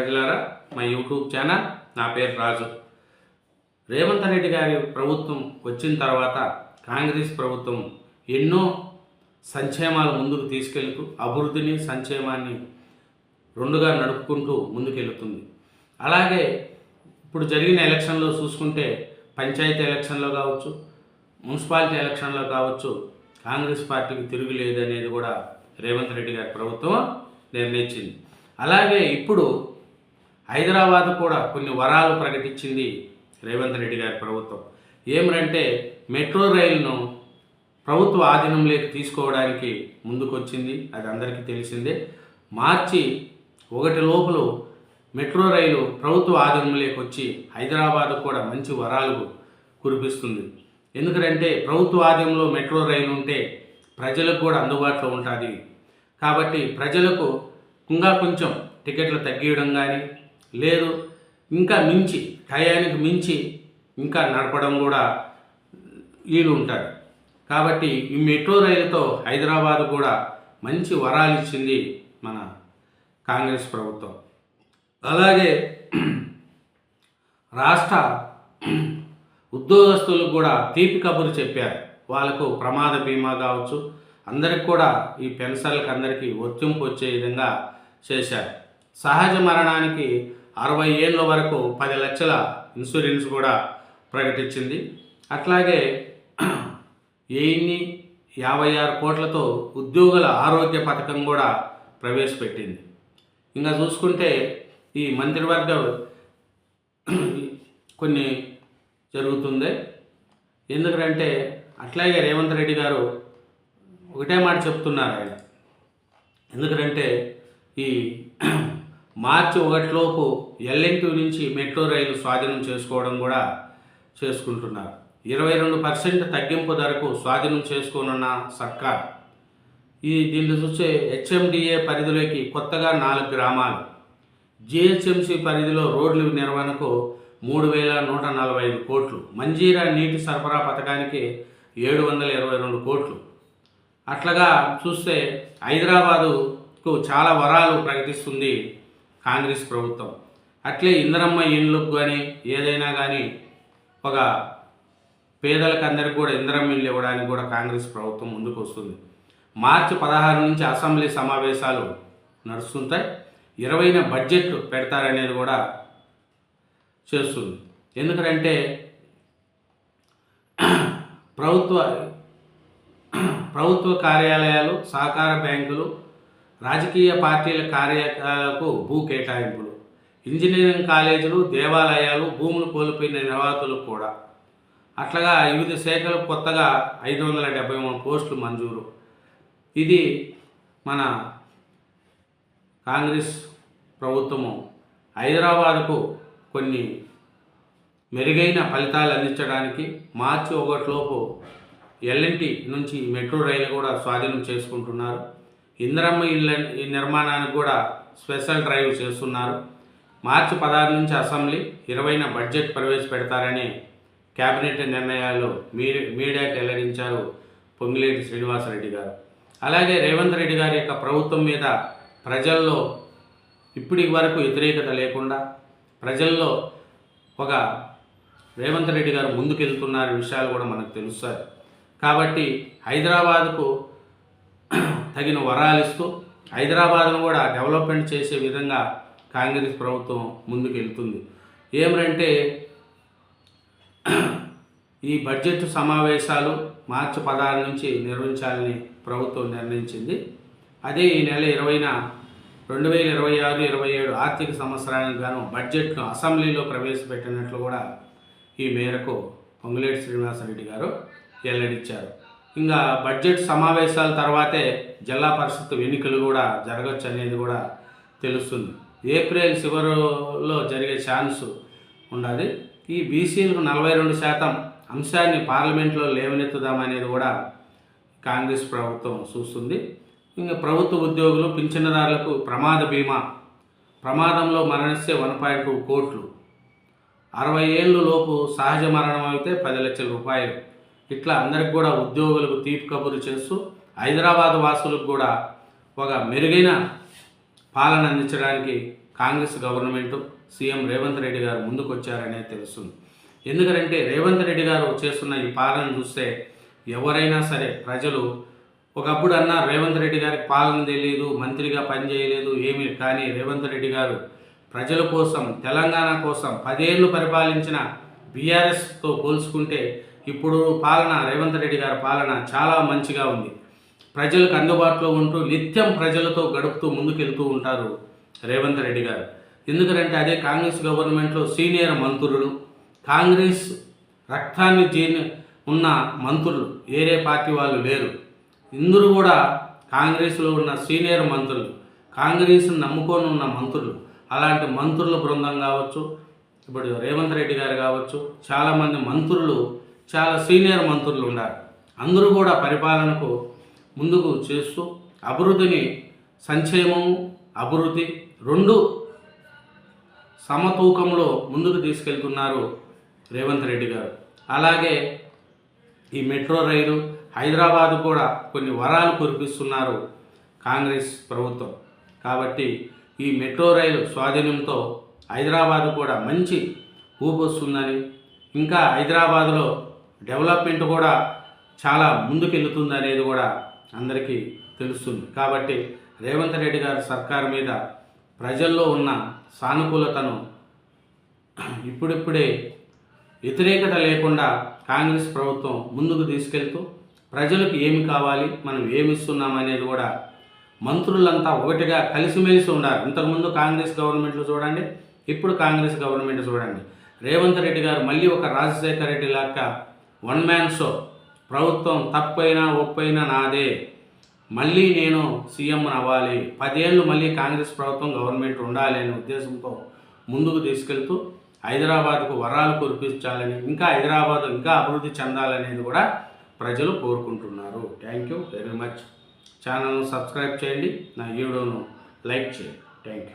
ప్రజలారా, మా YouTube channel, నా పేరు రాజు. రేవంత్ రెడ్డి గారి ప్రభుత్వం వచ్చిన తర్వాత కాంగ్రెస్ ప్రభుత్వం ఎన్నో సంక్షేమాలు ముందుకు తీసుకెళ్తూ అభివృద్ధిని సంక్షేమాన్ని రెండుగా నడుపుకుంటూ ముందుకెళ్తుంది. అలాగే ఇప్పుడు జరిగిన ఎలక్షన్లో చూసుకుంటే పంచాయతీ ఎలక్షన్లో కావచ్చు, మున్సిపాలిటీ ఎలక్షన్లో కావచ్చు, కాంగ్రెస్ పార్టీకి తిరుగులేదనేది కూడా రేవంత్ రెడ్డి గారి ప్రభుత్వం నిర్ణయించింది. అలాగే ఇప్పుడు హైదరాబాద్ కూడా కొన్ని వరాలు ప్రకటించింది రేవంత్ రెడ్డి గారి ప్రభుత్వం. ఏమిటంటే మెట్రో రైలును ప్రభుత్వ ఆధీనంలోకి తీసుకోవడానికి ముందుకొచ్చింది. అది అందరికీ తెలిసిందే. మార్చి 1 లోపల మెట్రో రైలు ప్రభుత్వ ఆధీనంలోకి వచ్చి హైదరాబాద్ కూడా మంచి వరాలు కురిపిస్తుంది. ఎందుకంటే ప్రభుత్వ ఆధీనంలో మెట్రో రైలు ఉంటే ప్రజలకు కూడా అందుబాటులో ఉంటుంది. కాబట్టి ప్రజలకు ఇంకా కొంచెం టికెట్లు తగ్గియడం కానీ, లేదు ఇంకా మించి టయానికి మించి ఇంకా నడపడం కూడా వీలు ఉంటుంది. కాబట్టి ఈ మెట్రో రైలుతో హైదరాబాద్ కూడా మంచి వరాలు ఇచ్చింది మన కాంగ్రెస్ ప్రభుత్వం. అలాగే రాష్ట్ర ఉద్యోగస్తులకు కూడా తీపి కబురు చెప్పారు. వాళ్ళకు ప్రమాద బీమా కావచ్చు, అందరికి కూడా ఈ పెన్షన్లకు అందరికీ వర్తింపు వచ్చే విధంగా చేశారు. సహజ మరణానికి 60 ఏళ్ళ వరకు 10 లక్షల ఇన్సూరెన్స్ కూడా ప్రకటించింది. అట్లాగే 56 కోట్లతో ఉద్యోగుల ఆరోగ్య పథకం కూడా ప్రవేశపెట్టింది. ఇంకా చూసుకుంటే ఈ మంత్రివర్గ కొన్ని జరుగుతుంది. ఎందుకంటే అట్లాగే రేవంత్ రెడ్డి గారు ఒకటే మాట చెప్తున్నారు ఆయన. ఎందుకంటే ఈ మార్చి 1 లోపు ఎల్ఎన్టీ నుంచి మెట్రో రైలు స్వాధీనం చేసుకోవడం కూడా చేసుకుంటున్నారు. 22% తగ్గింపు ధరకు స్వాధీనం చేసుకోనున్న సర్కార్. దీన్ని చూస్తే హెచ్ఎండిఏ పరిధిలోకి కొత్తగా 4 గ్రామాలు, జిహెచ్ఎంసి పరిధిలో రోడ్ల నిర్వహణకు 3,145 కోట్లు, మంజీరా నీటి సరఫరా పథకానికి 722 కోట్లు. అట్లాగా చూస్తే హైదరాబాదుకు చాలా వరాలు ప్రకటిస్తుంది కాంగ్రెస్ ప్రభుత్వం. అట్లే ఇందిరమ్మ ఇండ్లకు కానీ ఏదైనా కానీ ఒక పేదలకు అందరికీ కూడా ఇందిరమ్మ ఇల్లు ఇవ్వడానికి కూడా కాంగ్రెస్ ప్రభుత్వం ముందుకు వస్తుంది. మార్చి 16 నుంచి అసెంబ్లీ సమావేశాలు నడుస్తుంటాయి. 20న బడ్జెట్ పెడతారనేది కూడా చేస్తుంది. ఎందుకంటే ప్రభుత్వ కార్యాలయాలు, సహకార బ్యాంకులు, రాజకీయ పార్టీల కార్యాలయాలకు భూ కేటాయింపులు, ఇంజనీరింగ్ కాలేజీలు, దేవాలయాలు, భూములు కోల్పోయిన నిర్వాహకులకు కూడా అట్లాగా వివిధ శాఖలకు కొత్తగా 573 పోస్టులు మంజూరు. ఇది మన కాంగ్రెస్ ప్రభుత్వము హైదరాబాదుకు కొన్ని మెరుగైన ఫలితాలు అందించడానికి మార్చి 1 లోపు ఎల్ఎన్టీ నుంచి మెట్రో రైలు కూడా స్వాధీనం చేసుకుంటున్నారు. ఇందిరమ్మ ఇళ్ళ నిర్మాణానికి కూడా స్పెషల్ డ్రైవ్ చేస్తున్నారు. మార్చి 16 నుంచి అసెంబ్లీ, 20న బడ్జెట్ ప్రవేశపెడతారని కేబినెట్ నిర్ణయాలు మీడియాకి వెల్లడించారు పొంగిలేటి శ్రీనివాసరెడ్డి గారు. అలాగే రేవంత్ రెడ్డి గారి యొక్క ప్రభుత్వం మీద ప్రజల్లో ఇప్పటి వరకు వ్యతిరేకత లేకుండా ప్రజల్లో ఒక రేవంత్ రెడ్డి గారు ముందుకెళ్తున్న విషయాలు కూడా మనకు తెలుస్తాయి. కాబట్టి హైదరాబాద్కు తగిన వరాలిస్తూ హైదరాబాద్ను కూడా డెవలప్మెంట్ చేసే విధంగా కాంగ్రెస్ ప్రభుత్వం ముందుకెళ్తుంది. ఏమిటంటే ఈ బడ్జెట్ సమావేశాలు మార్చి 16 నుంచి నిర్వహించాలని ప్రభుత్వం నిర్ణయించింది. అదే ఈ నెల 20న 2026-27 ఆర్థిక సంవత్సరానికి గాను బడ్జెట్ను అసెంబ్లీలో ప్రవేశపెట్టినట్లు కూడా ఈ మేరకు పొంగులేటి శ్రీనివాసరెడ్డి గారు వెల్లడించారు. ఇంకా బడ్జెట్ సమావేశాల తర్వాతే జిల్లా పరిషత్ ఎన్నికలు కూడా జరగచ్చు అనేది కూడా తెలుస్తుంది. ఏప్రిల్ చివరిలో జరిగే ఛాన్స్ ఉన్నది. ఈ బీసీలకు 42% అంశాన్ని పార్లమెంట్లో లేవనెత్తుదామనేది కూడా కాంగ్రెస్ ప్రభుత్వం చూస్తుంది. ఇంకా ప్రభుత్వ ఉద్యోగులు, పింఛనదారులకు ప్రమాద బీమా, ప్రమాదంలో మరణిస్తే 1.2 కోట్లు, 60 ఏళ్ళ లోపు సహజ మరణం అయితే 10 లక్షల రూపాయలు. ఇట్లా అందరికి కూడా ఉద్యోగులకు తీపి కబురు చేస్తూ హైదరాబాద్ వాసులకు కూడా ఒక మెరుగైన పాలన అందించడానికి కాంగ్రెస్ గవర్నమెంట్ సీఎం రేవంత్ రెడ్డి గారు ముందుకు వచ్చారనేది తెలుస్తుంది. ఎందుకంటే రేవంత్ రెడ్డి గారు చేస్తున్న ఈ పాలన చూస్తే ఎవరైనా సరే ప్రజలు ఒకప్పుడు అన్నారు రేవంత్ రెడ్డి గారికి పాలన తెలియదు, మంత్రిగా పనిచేయలేదు ఏమీ, కానీ రేవంత్ రెడ్డి గారు ప్రజల కోసం, తెలంగాణ కోసం 10 ఏళ్ళు పరిపాలించిన బీఆర్ఎస్తో పోల్చుకుంటే ఇప్పుడు రేవంత్ రెడ్డి గారి పాలన చాలా మంచిగా ఉంది. ప్రజలకు అందుబాటులో ఉంటూ నిత్యం ప్రజలతో గడుపుతూ ముందుకెళ్తూ ఉంటారు రేవంత్ రెడ్డి గారు. ఎందుకంటే అదే కాంగ్రెస్ గవర్నమెంట్లో సీనియర్ మంత్రులు, కాంగ్రెస్ రక్తాన్ని ఉన్న మంత్రులు, వేరే పార్టీ వాళ్ళు లేరు. ఇందరూ కూడా కాంగ్రెస్లో ఉన్న సీనియర్ మంత్రులు, కాంగ్రెస్ను నమ్ముకొని ఉన్న మంత్రులు. అలాంటి మంత్రుల బృందం కావచ్చు, ఇప్పుడు రేవంత్ రెడ్డి గారు కావచ్చు, చాలామంది మంత్రులు, చాలా సీనియర్ మంత్రులు ఉన్నారు. అందరూ కూడా పరిపాలనకు ముందుకు చేస్తూ అభివృద్ధిని, సంక్షేమము అభివృద్ధి రెండు సమతూకంలో ముందుకు తీసుకెళ్తున్నారు రేవంత్ రెడ్డి గారు. అలాగే ఈ మెట్రో రైలు, హైదరాబాద్ కూడా కొన్ని వరాలు కురిపిస్తున్నారు కాంగ్రెస్ ప్రభుత్వం. కాబట్టి ఈ మెట్రో రైలు స్వాధీనంతో హైదరాబాద్ కూడా మంచి ఊపు వస్తుందని, ఇంకా హైదరాబాద్లో డెవలప్మెంట్ కూడా చాలా ముందుకెళ్తుంది అనేది కూడా అందరికీ తెలుస్తుంది. కాబట్టి రేవంత్ రెడ్డి గారి సర్కారు మీద ప్రజల్లో ఉన్న సానుకూలతను ఇప్పుడిప్పుడే వ్యతిరేకత లేకుండా కాంగ్రెస్ ప్రభుత్వం ముందుకు తీసుకెళ్తూ ప్రజలకు ఏమి కావాలి, మనం ఏమి ఇస్తున్నాం అనేది కూడా మంత్రులంతా ఒకటిగా కలిసిమెలిసి ఉండాలి. ఇంతకుముందు కాంగ్రెస్ గవర్నమెంట్లో చూడండి, ఇప్పుడు కాంగ్రెస్ గవర్నమెంట్ చూడండి. రేవంత్ రెడ్డి గారు మళ్ళీ ఒక రాజశేఖర రెడ్డి లాగా వన్ మ్యాన్ షో, ప్రభుత్వం తప్పైనా ఒప్పైనా నాదే, మళ్ళీ నేను సీఎం అవ్వాలి, 10 ఏళ్ళు మళ్ళీ కాంగ్రెస్ ప్రభుత్వం గవర్నమెంట్ ఉండాలి అనే ఉద్దేశంతో ముందుకు తీసుకెళ్తూ హైదరాబాద్కు వరాలు కురిపించాలని, ఇంకా హైదరాబాద్ ఇంకా అభివృద్ధి చెందాలనేది కూడా ప్రజలు కోరుకుంటున్నారు. Thank you very much. ఛానల్ను సబ్స్క్రైబ్ చేయండి, నా వీడియోను లైక్ చేయండి. Thank you.